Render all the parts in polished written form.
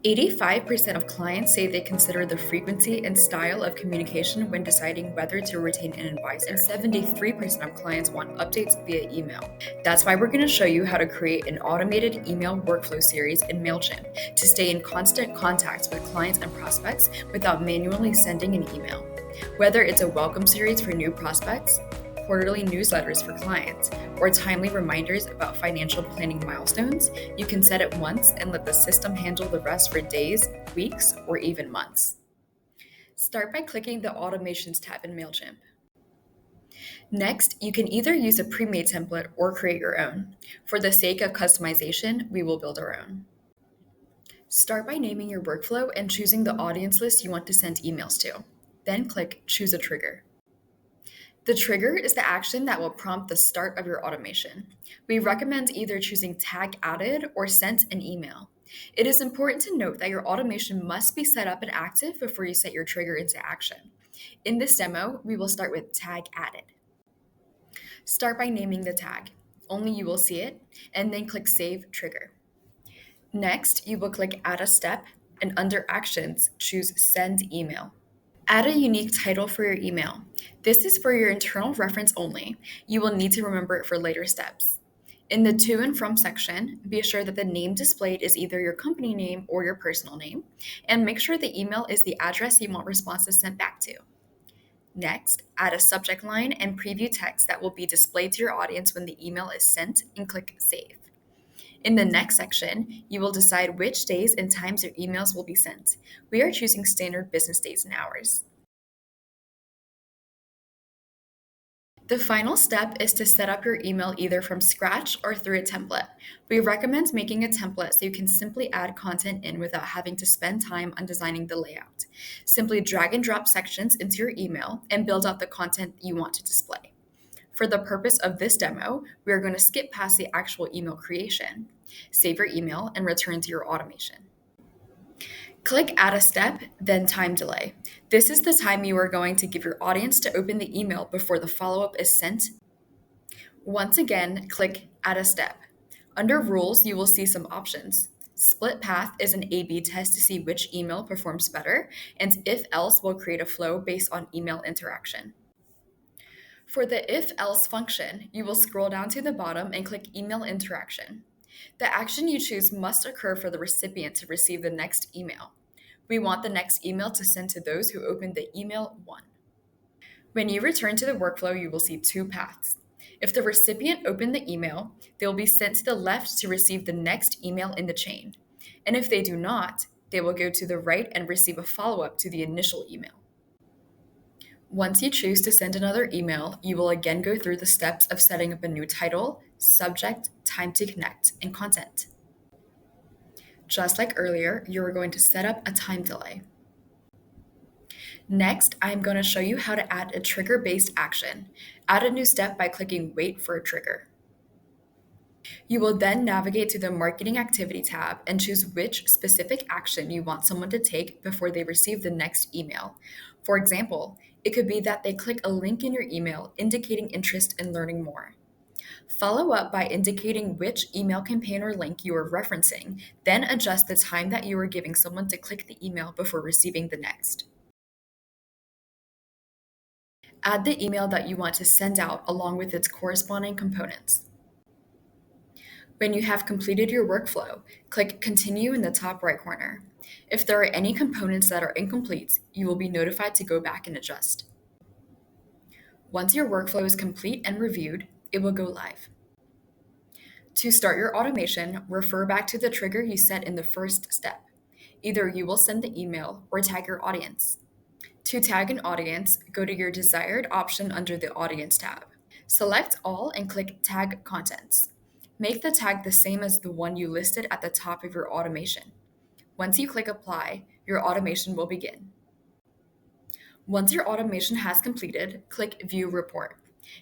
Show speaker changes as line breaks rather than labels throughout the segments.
85% of clients say they consider the frequency and style of communication when deciding whether to retain an advisor, and 73% of clients want updates via email. That's why we're going to show you how to create an automated email workflow series in MailChimp to stay in constant contact with clients and prospects without manually sending an email. Whether it's a welcome series for new prospects, quarterly newsletters for clients, or timely reminders about financial planning milestones, you can set it once and let the system handle the rest for days, weeks, or even months. Start by clicking the Automations tab in MailChimp. Next, you can either use a pre-made template or create your own. For the sake of customization, we will build our own. Start by naming your workflow and choosing the audience list you want to send emails to. Then click Choose a Trigger. The trigger is the action that will prompt the start of your automation. We recommend either choosing Tag Added or Sent an Email. It is important to note that your automation must be set up and active before you set your trigger into action. In this demo, we will start with Tag Added. Start by naming the tag. Only you will see it, and then click Save Trigger. Next, you will click Add a Step, and under Actions, choose Send Email. Add a unique title for your email. This is for your internal reference only. You will need to remember it for later steps. In the To and From section, be sure that the name displayed is either your company name or your personal name, and make sure the email is the address you want responses sent back to. Next, add a subject line and preview text that will be displayed to your audience when the email is sent, and click Save. In the next section, you will decide which days and times your emails will be sent. We are choosing standard business days and hours. The final step is to set up your email either from scratch or through a template. We recommend making a template so you can simply add content in without having to spend time on designing the layout. Simply drag and drop sections into your email and build out the content you want to display. For the purpose of this demo, we are going to skip past the actual email creation. Save your email and return to your automation. Click Add a Step, then Time Delay. This is the time you are going to give your audience to open the email before the follow-up is sent. Once again, click Add a Step. Under Rules, you will see some options. Split Path is an A/B test to see which email performs better, and If Else will create a flow based on email interaction. For the If Else function, you will scroll down to the bottom and click Email Interaction. The action you choose must occur for the recipient to receive the next email. We want the next email to send to those who opened the email 1. When you return to the workflow, you will see two paths. If the recipient opened the email, they will be sent to the left to receive the next email in the chain. And if they do not, they will go to the right and receive a follow-up to the initial email. Once you choose to send another email, you will again go through the steps of setting up a new title, subject, time to connect, and content. Just like earlier, you are going to set up a time delay. Next, I'm going to show you how to add a trigger-based action. Add a new step by clicking Wait for a trigger. You will then navigate to the Marketing Activity tab and choose which specific action you want someone to take before they receive the next email. For example, it could be that they click a link in your email indicating interest in learning more. Follow up by indicating which email campaign or link you are referencing, then adjust the time that you are giving someone to click the email before receiving the next. Add the email that you want to send out along with its corresponding components. When you have completed your workflow, click Continue in the top right corner. If there are any components that are incomplete, you will be notified to go back and adjust. Once your workflow is complete and reviewed, it will go live. To start your automation, refer back to the trigger you set in the first step. Either you will send the email or tag your audience. To tag an audience, go to your desired option under the Audience tab. Select All and click Tag Contents. Make the tag the same as the one you listed at the top of your automation. Once you click Apply, your automation will begin. Once your automation has completed, click View Report.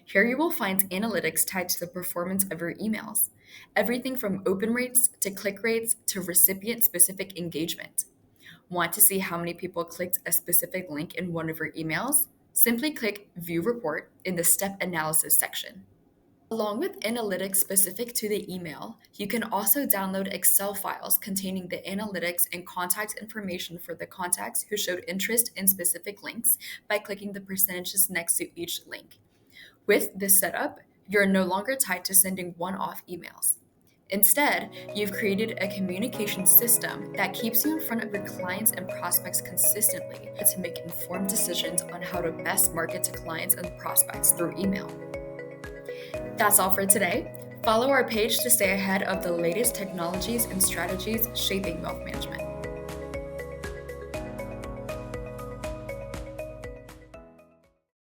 Here you will find analytics tied to the performance of your emails. Everything from open rates to click rates to recipient-specific engagement. Want to see how many people clicked a specific link in one of your emails? Simply click View Report in the Step Analysis section. Along with analytics specific to the email, you can also download Excel files containing the analytics and contact information for the contacts who showed interest in specific links by clicking the percentages next to each link. With this setup, you're no longer tied to sending one-off emails. Instead, you've created a communication system that keeps you in front of your clients and prospects consistently to make informed decisions on how to best market to clients and prospects through email. That's all for today. Follow our page to stay ahead of the latest technologies and strategies shaping wealth management.